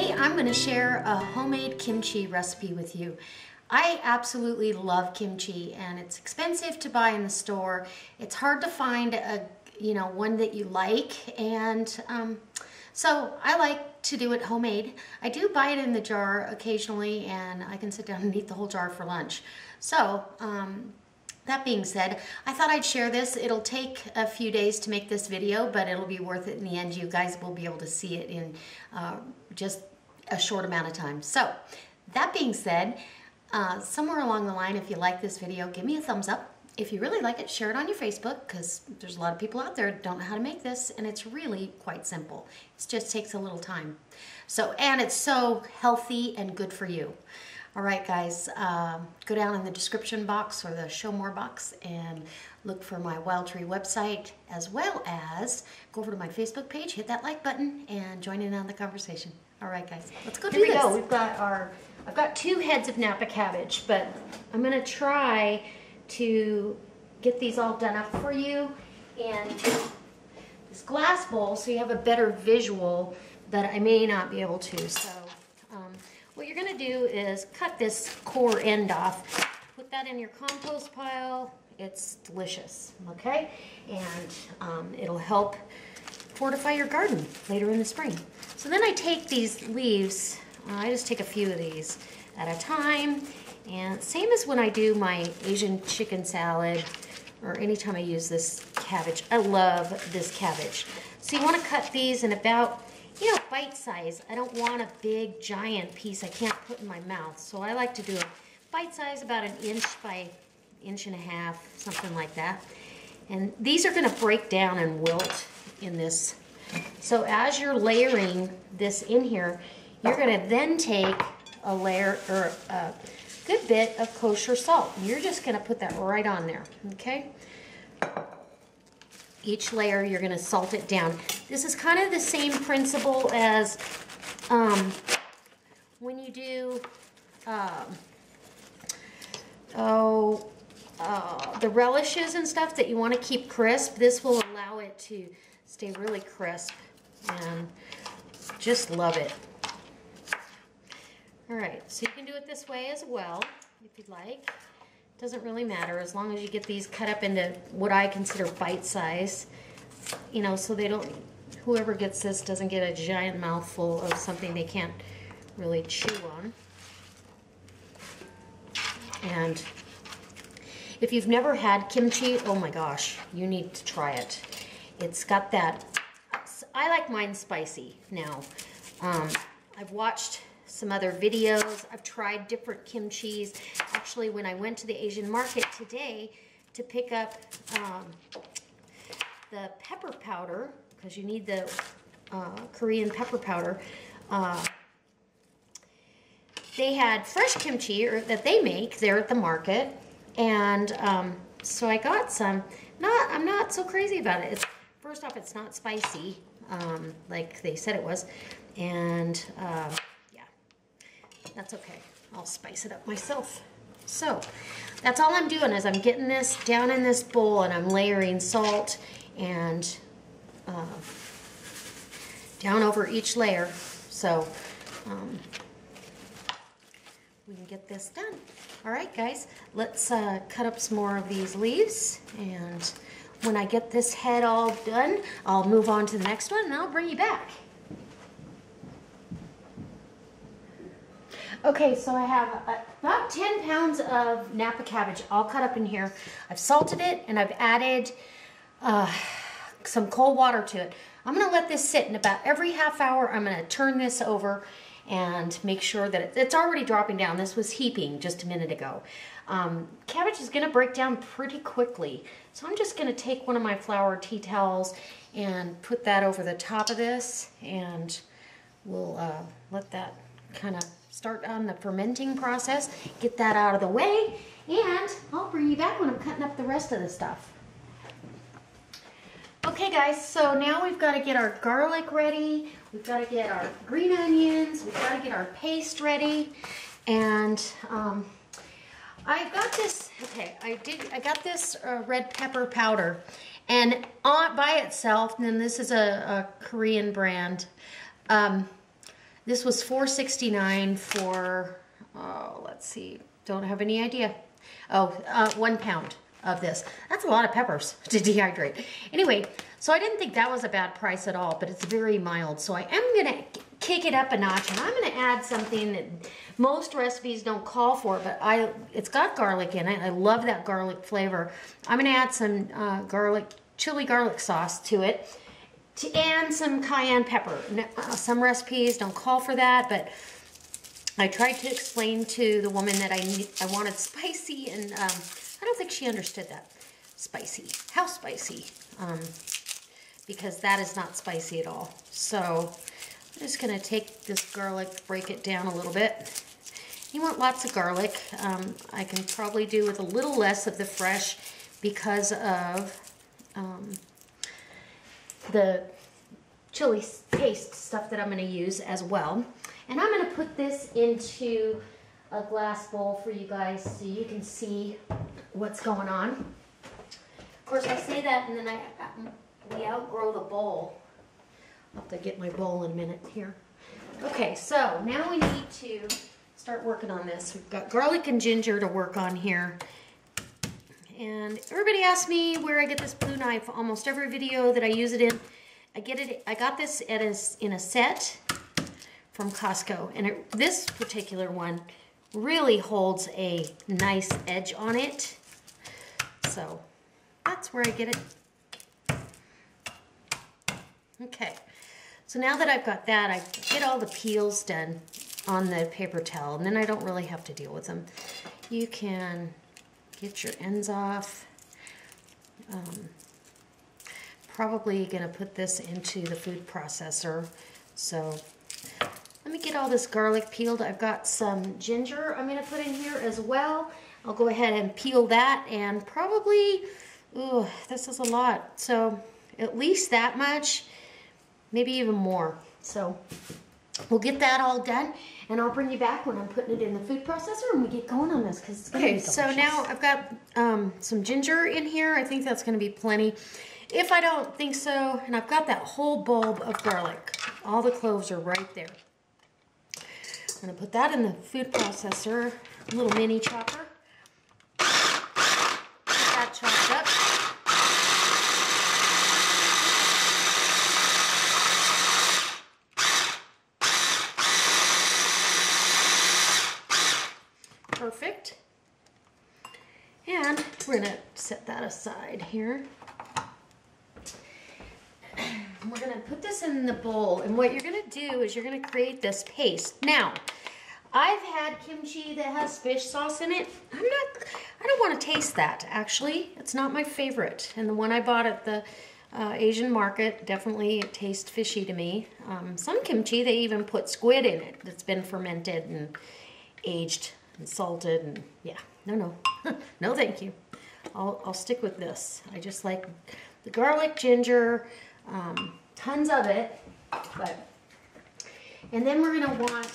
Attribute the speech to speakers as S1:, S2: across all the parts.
S1: Today I'm going to share a homemade kimchi recipe with you. I absolutely love kimchi, and it's expensive to buy in the store. It's hard to find a one that you like, and so I like to do it homemade. I do buy it in the jar occasionally, and I can sit down and eat the whole jar for lunch. So that being said, I thought I'd share this. It'll take a few days to make this video, but it'll be worth it in the end. You guys will be able to see it in just a short amount of time. So that being said, somewhere along the line, if you like this video, give me a thumbs up. If you really like it, share it on your Facebook, because there's a lot of people out there that don't know how to make this, and it's really quite simple. It just takes a little time. So, and it's so healthy and good for you. All right, guys, go down in the description box or the show more box and look for my Wild Tree website, as well as go over to my Facebook page, hit that like button, and join in on the conversation. All right, guys, let's go do this. Here we go. We've got I've got 2 heads of Napa cabbage, but I'm gonna try to get these all done up for you in this glass bowl so you have a better visual that I may not be able to. So what you're going to do is cut this core end off, put that in your compost pile. It's delicious, okay? And it'll help fortify your garden later in the spring. So then I take these leaves, I just take a few of these at a time, and same as when I do my Asian chicken salad or anytime I use this cabbage. I love this cabbage. So you want to cut these in about, bite size. I don't want a big giant piece I can't put in my mouth. So I like to do a bite size about 1 inch by 1.5 inches, something like that. And these are going to break down and wilt in this. So as you're layering this in here, you're going to then take a layer or a good bit of kosher salt. And you're just going to put that right on there, okay? Each layer, you're going to salt it down. This is kind of the same principle as when you do the relishes and stuff that you want to keep crisp. This will allow it to stay really crisp, and just love it. All right, so you can do it this way as well if you'd like. Doesn't really matter as long as you get these cut up into what I consider bite size, so they don't, whoever gets this doesn't get a giant mouthful of something they can't really chew on. And if you've never had kimchi, oh my gosh, you need to try it. It's got that, I like mine spicy now. I've watched some other videos. I've tried different kimchis. Actually, when I went to the Asian market today to pick up the pepper powder, because you need the Korean pepper powder, they had fresh kimchi that they make there at the market, and so I got some. I'm not so crazy about it. First off, it's not spicy like they said it was, and that's okay. I'll spice it up myself. So that's all I'm doing is I'm getting this down in this bowl, and I'm layering salt and down over each layer, so we can get this done. All right, guys, let's cut up some more of these leaves, and when I get this head all done, I'll move on to the next one, and I'll bring you back. Okay, so I have about 10 pounds of Napa cabbage all cut up in here. I've salted it, and I've added some cold water to it. I'm going to let this sit, and about every half hour I'm going to turn this over and make sure that it's already dropping down. This was heaping just a minute ago. Cabbage is going to break down pretty quickly, so I'm just going to take one of my flour tea towels and put that over the top of this, and we'll let that kind of start on the fermenting process, get that out of the way, and I'll bring you back when I'm cutting up the rest of the stuff. Okay, guys, so now we've got to get our garlic ready, we've got to get our green onions, we've got to get our paste ready, and I've got this, okay, I got this red pepper powder, and by itself, and then this is a Korean brand, This was $4.69 for, oh, let's see, don't have any idea. Oh, 1 pound of this. That's a lot of peppers to dehydrate. Anyway, so I didn't think that was a bad price at all, but it's very mild. So I am gonna kick it up a notch, and I'm gonna add something that most recipes don't call for, but it's got garlic in it. I love that garlic flavor. I'm gonna add some chili garlic sauce to it, and some cayenne pepper. Some recipes don't call for that, but I tried to explain to the woman that I wanted spicy, and I don't think she understood that. Spicy. How spicy? Because that is not spicy at all. So I'm just going to take this garlic, break it down a little bit. You want lots of garlic. I can probably do with a little less of the fresh because of the chili paste stuff that I'm going to use as well. And I'm going to put this into a glass bowl for you guys so you can see what's going on. Of course, I say that and then we outgrow the bowl. I'll have to get my bowl in a minute here. Okay, so now we need to start working on this. We've got garlic and ginger to work on here. And everybody asks me where I get this blue knife. Almost every video that I use it in, I got this in a set from Costco, and this particular one really holds a nice edge on it. So that's where I get it. Okay, so now that I've got that, I get all the peels done on the paper towel, and then I don't really have to deal with them. You can get your ends off. Probably gonna put this into the food processor. So let me get all this garlic peeled. I've got some ginger I'm gonna put in here as well. I'll go ahead and peel that, and probably, ooh, this is a lot. So at least that much, maybe even more. So we'll get that all done, and I'll bring you back when I'm putting it in the food processor and we get going on this, because it's gonna be delicious. So now I've got some ginger in here. I think that's gonna be plenty. If I don't think so, and I've got that whole bulb of garlic. All the cloves are right there. I'm gonna put that in the food processor, a little mini chopper. Get that chopped up. Perfect. And we're gonna set that aside here. We're gonna put this in the bowl, and what you're gonna do is you're gonna create this paste. Now, I've had kimchi that has fish sauce in it. I don't want to taste that, actually. It's not my favorite. And the one I bought at the Asian market, definitely it tastes fishy to me. Some kimchi, they even put squid in it that's been fermented and aged and salted, and yeah, no, no thank you. I'll stick with this. I just like the garlic, ginger, tons of it, and then we're gonna want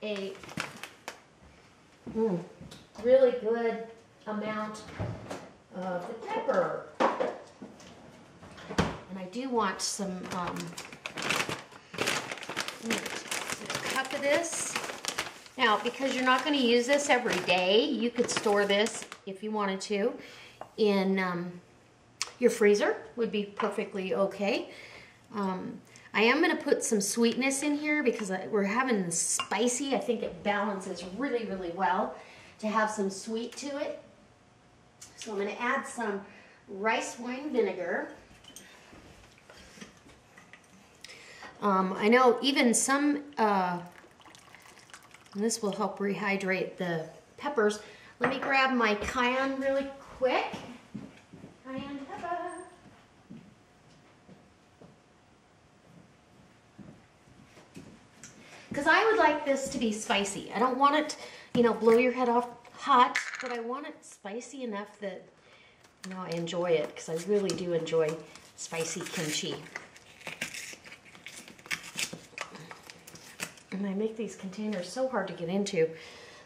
S1: a really good amount of the pepper, and I do want some a cup of this. Now, because you're not going to use this every day, you could store this if you wanted to in your freezer. Would be perfectly okay. I am going to put some sweetness in here because we're having the spicy. I think it balances really, really well to have some sweet to it. So I'm going to add some rice wine vinegar. I know even some, and this will help rehydrate the peppers. Let me grab my cayenne really quick. Cayenne pepper. Because I would like this to be spicy. I don't want it, you know, blow your head off hot, but I want it spicy enough that, you know, I enjoy it, because I really do enjoy spicy kimchi. And I make these containers so hard to get into.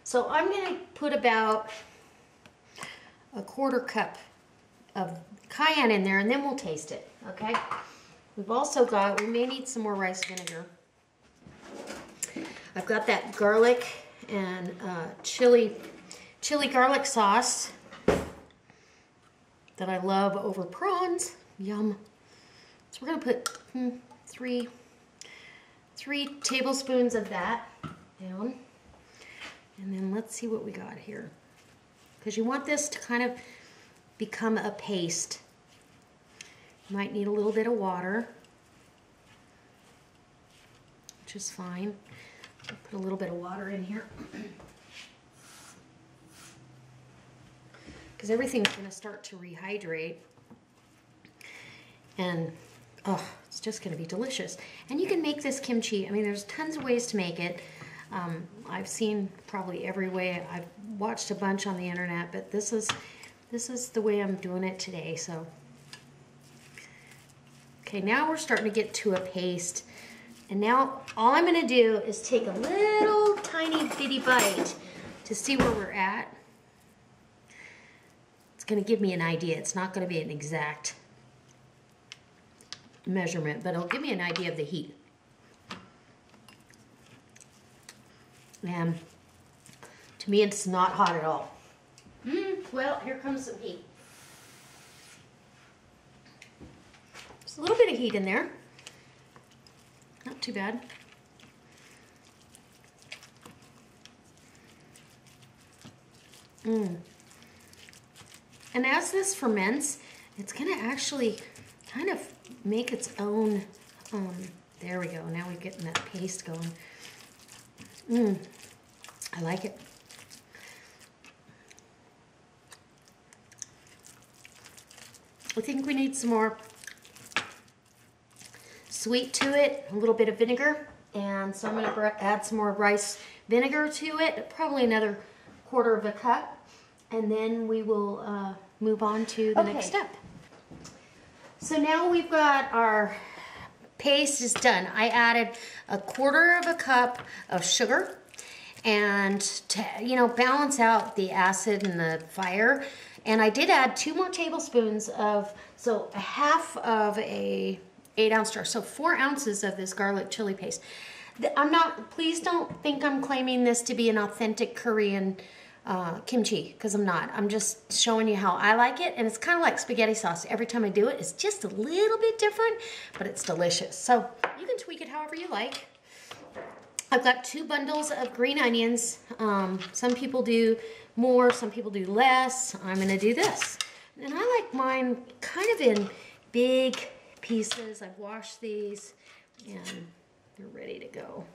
S1: So I'm going to put about a 1/4 cup of cayenne in there, and then we'll taste it, okay? We've also got, we may need some more rice vinegar. I've got that garlic and chili garlic sauce that I love over prawns. Yum. So we're gonna put three tablespoons of that down. And then let's see what we got here. Because you want this to kind of become a paste. You might need a little bit of water, which is fine. I'll put a little bit of water in here. Because everything's going to start to rehydrate. And, oh, it's just going to be delicious. And you can make this kimchi. I mean, there's tons of ways to make it. I've seen probably every way. I've watched a bunch on the internet, but this is the way I'm doing it today. So, okay, now we're starting to get to a paste. And now all I'm going to do is take a little tiny bitty bite to see where we're at. It's going to give me an idea. It's not going to be an exact measurement, but it'll give me an idea of the heat. And to me, it's not hot at all. Well, here comes some heat. There's a little bit of heat in there. Not too bad. And as this ferments, it's going to actually kind of make its own, there we go. Now we're getting that paste going. I like it. I think we need some more sweet to it, a little bit of vinegar, and so I'm going to add some more rice vinegar to it, probably another 1/4 cup, and then we will move on to the next step. So now we've got our paste is done. I added a 1/4 cup of sugar, and to balance out the acid and the fire, and I did add 2 more tablespoons of, so a half of a 8-ounce jar, so 4 ounces of this garlic chili paste. Please don't think I'm claiming this to be an authentic Korean kimchi, because I'm not. I'm just showing you how I like it, and it's kind of like spaghetti sauce. Every time I do it, it's just a little bit different, but it's delicious. So you can tweak it however you like. I've got 2 bundles of green onions. Some people do more, some people do less. I'm gonna do this. And I like mine kind of in big pieces. I've washed these and they're ready to go.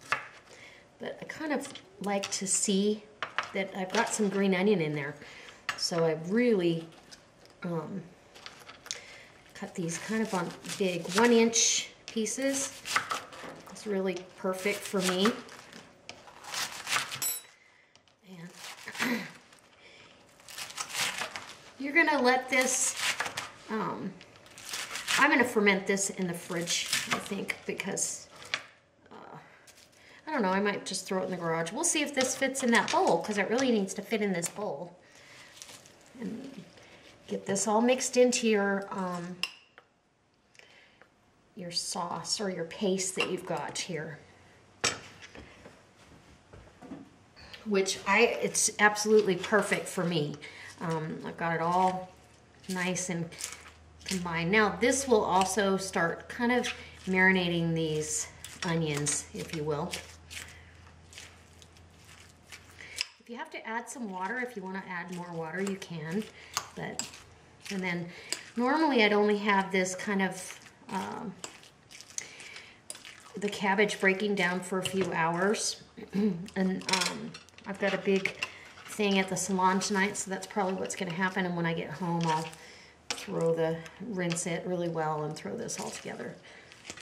S1: But I kind of like to see that I've got some green onion in there. So I really cut these kind of on big 1-inch pieces. It's really perfect for me. And you're gonna let this, I'm gonna ferment this in the fridge, I think, because I don't know, I might just throw it in the garage. We'll see if this fits in that bowl, because it really needs to fit in this bowl. And get this all mixed into your sauce or your paste that you've got here. Which it's absolutely perfect for me. I've got it all nice and combined. Now this will also start kind of marinating these onions, if you will. If you have to add some water, if you want to add more water, you can. And then normally I'd only have this kind of the cabbage breaking down for a few hours. And I've got a big thing at the salon tonight, so that's probably what's going to happen. And when I get home, I'll rinse it really well and throw this all together.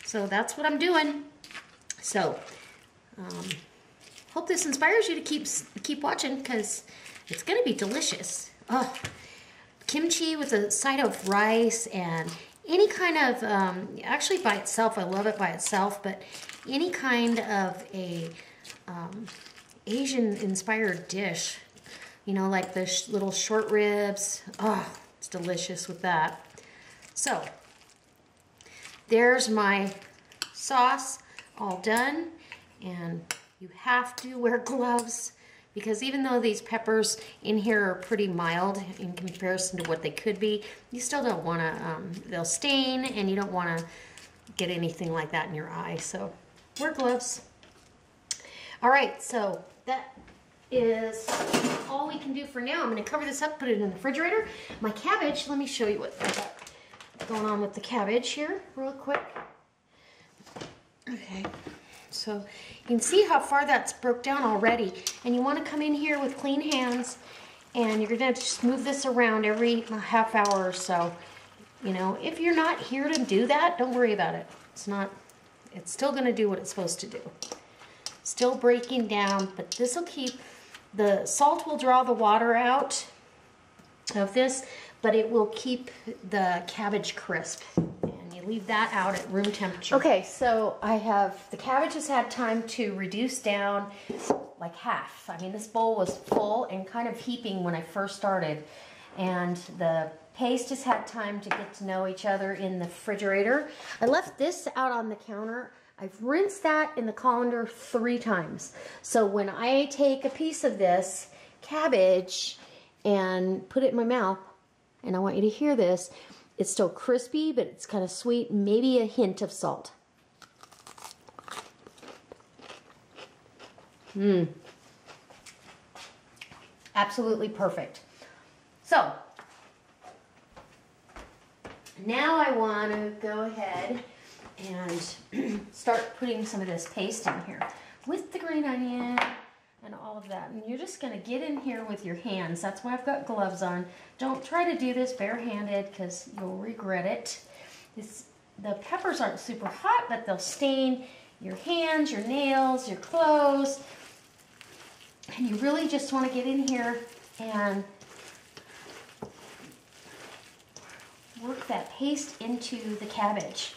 S1: So that's what I'm doing. So hope this inspires you to keep watching, because it's going to be delicious. Oh, kimchi with a side of rice and any kind of, actually by itself, I love it by itself, but any kind of a Asian-inspired dish, like the little short ribs. Oh, it's delicious with that. So, there's my sauce all done, and You have to wear gloves because even though these peppers in here are pretty mild in comparison to what they could be, you still don't want to, they'll stain and you don't want to get anything like that in your eye. So wear gloves. All right, so that is all we can do for now. I'm going to cover this up, put it in the refrigerator. My cabbage, let me show you what I got going on with the cabbage here real quick. Okay, so you can see how far that's broke down already. And you want to come in here with clean hands and you're going to just move this around every half hour or so. You know, if you're not here to do that, don't worry about it. It's still going to do what it's supposed to do. Still breaking down, but this will keep, the salt will draw the water out of this, but it will keep the cabbage crisp. And you leave that out at room temperature. Okay, so the cabbage has had time to reduce down like half. I mean, this bowl was full and kind of heaping when I first started. And the paste has had time to get to know each other in the refrigerator. I left this out on the counter. I've rinsed that in the colander 3 times. So when I take a piece of this cabbage and put it in my mouth, and I want you to hear this, it's still crispy, but it's kind of sweet, maybe a hint of salt. Absolutely perfect. So, now I want to go ahead and start putting some of this paste in here with the green onion and all of that. And you're just going to get in here with your hands. That's why I've got gloves on. Don't try to do this barehanded because you'll regret it. The peppers aren't super hot, but they'll stain your hands, your nails, your clothes. And you really just want to get in here and work that paste into the cabbage.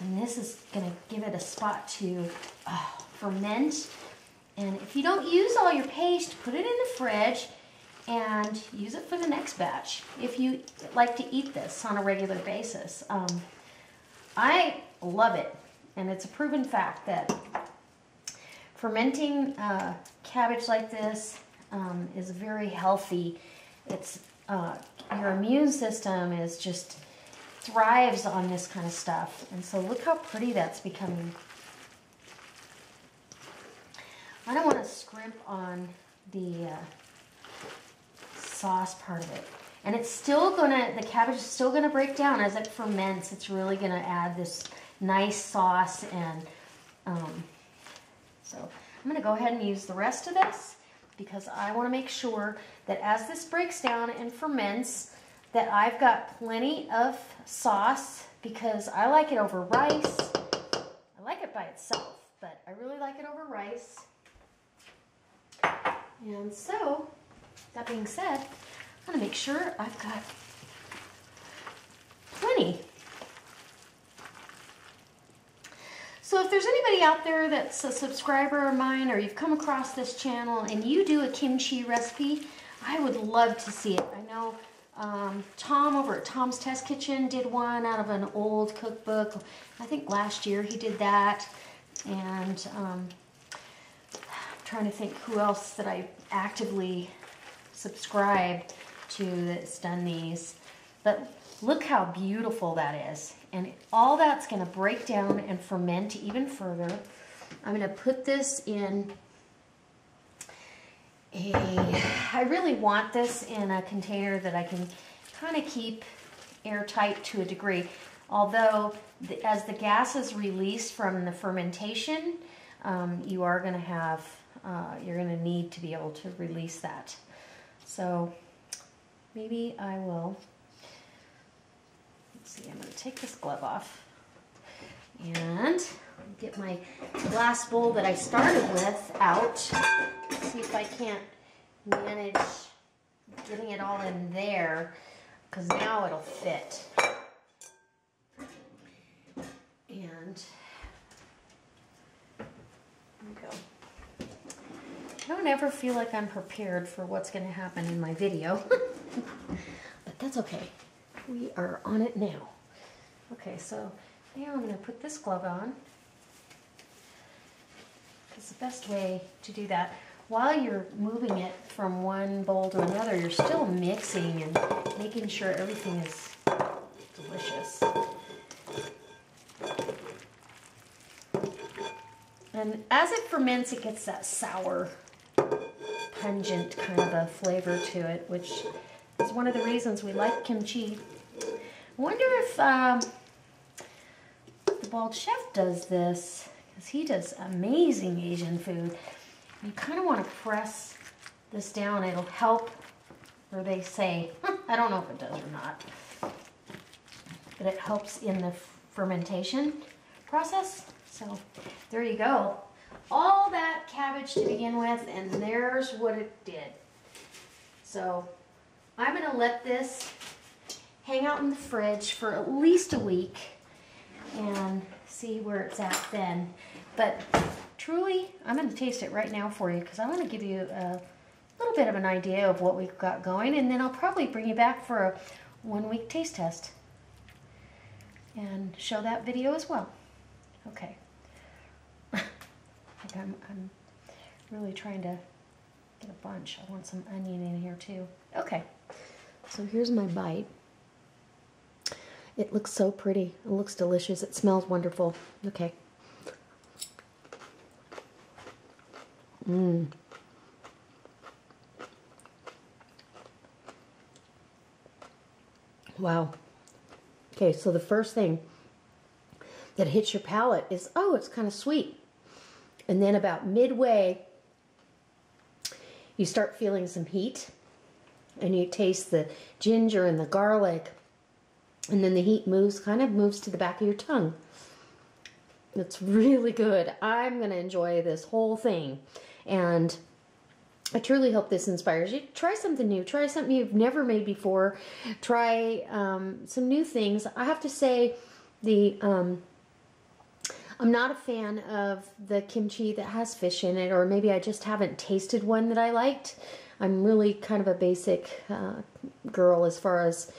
S1: And this is going to give it a spot to ferment. And if you don't use all your paste, put it in the fridge and use it for the next batch if you like to eat this on a regular basis. I love it, and it's a proven fact that fermenting cabbage like this is very healthy. It's your immune system is just thrives on this kind of stuff. And so look how pretty that's becoming. I don't want to scrimp on the sauce part of it. And it's still gonna, the cabbage is still gonna break down as it ferments. It's really gonna add this nice sauce. And so I'm gonna go ahead and use the rest of this because I wanna make sure that as this breaks down and ferments, that I've got plenty of sauce because I like it over rice. I like it by itself, but I really like it over rice. And so, that being said, I'm gonna make sure I've got plenty. So if there's anybody out there that's a subscriber of mine or you've come across this channel and you do a kimchi recipe, I would love to see it. I know Tom over at Tom's Test Kitchen did one out of an old cookbook. I think last year he did that. And I'm trying to think who else that I actively subscribe to that's done these. But look how beautiful that is. And all that's going to break down and ferment even further. I'm going to put this in I really want this in a container that I can kind of keep airtight to a degree. Although, as the gas is released from the fermentation, you are going to have, you're going to need to be able to release that. So, maybe I will, let's see, I'm going to take this glove off and get my glass bowl that I started with out. See if I can't manage getting it all in there, because now it'll fit. And there we go. I don't ever feel like I'm prepared for what's going to happen in my video, but that's okay. We are on it now. Okay, so now I'm going to put this glove on. is the best way to do that. While you're moving it from one bowl to another, you're still mixing and making sure everything is delicious. And as it ferments, it gets that sour, pungent kind of a flavor to it, which is one of the reasons we like kimchi. I wonder if the Bald Chef does this, because he does amazing Asian food. You kind of want to press this down. It'll help, or they say, I don't know if it does or not, but it helps in the fermentation process. So there you go. All that cabbage to begin with, and there's what it did. So I'm going to let this hang out in the fridge for at least a week and see where it's at then. But truly, I'm going to taste it right now for you because I want to give you a little bit of an idea of what we've got going, and then I'll probably bring you back for a 1-week taste test and show that video as well. Okay. I'm really trying to get a bunch. I want some onion in here too. Okay, so here's my bite. It looks so pretty. It looks delicious. It smells wonderful. Okay. Mmm. Wow. Okay, so the first thing that hits your palate is, oh, it's kind of sweet. And then about midway, you start feeling some heat, and you taste the ginger and the garlic, and then the heat kind of moves to the back of your tongue. It's really good. I'm going to enjoy this whole thing, and I truly hope this inspires you. Try something new. Try something you've never made before. Try some new things. I have to say, I'm not a fan of the kimchi that has fish in it, or maybe I just haven't tasted one that I liked. I'm really kind of a basic girl as far as,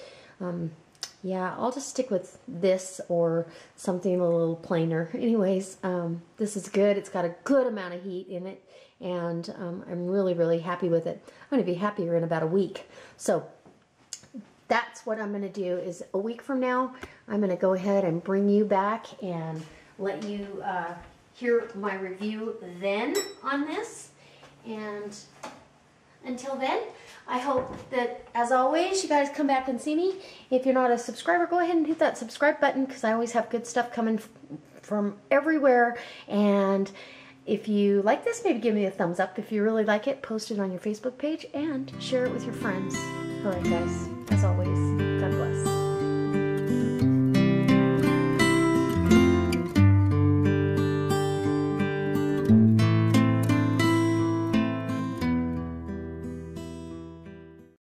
S1: yeah, I'll just stick with this or something a little plainer. Anyways, this is good. It's got a good amount of heat in it, and I'm really, really happy with it. I'm going to be happier in about a week. So that's what I'm going to do is a week from now, I'm going to go ahead and bring you back and let you hear my review then on this. And until then, I hope that, as always, you guys come back and see me. If you're not a subscriber, go ahead and hit that subscribe button, because I always have good stuff coming from everywhere. And if you like this, maybe give me a thumbs up. If you really like it, post it on your Facebook page and share it with your friends. All right, guys, as always, God bless.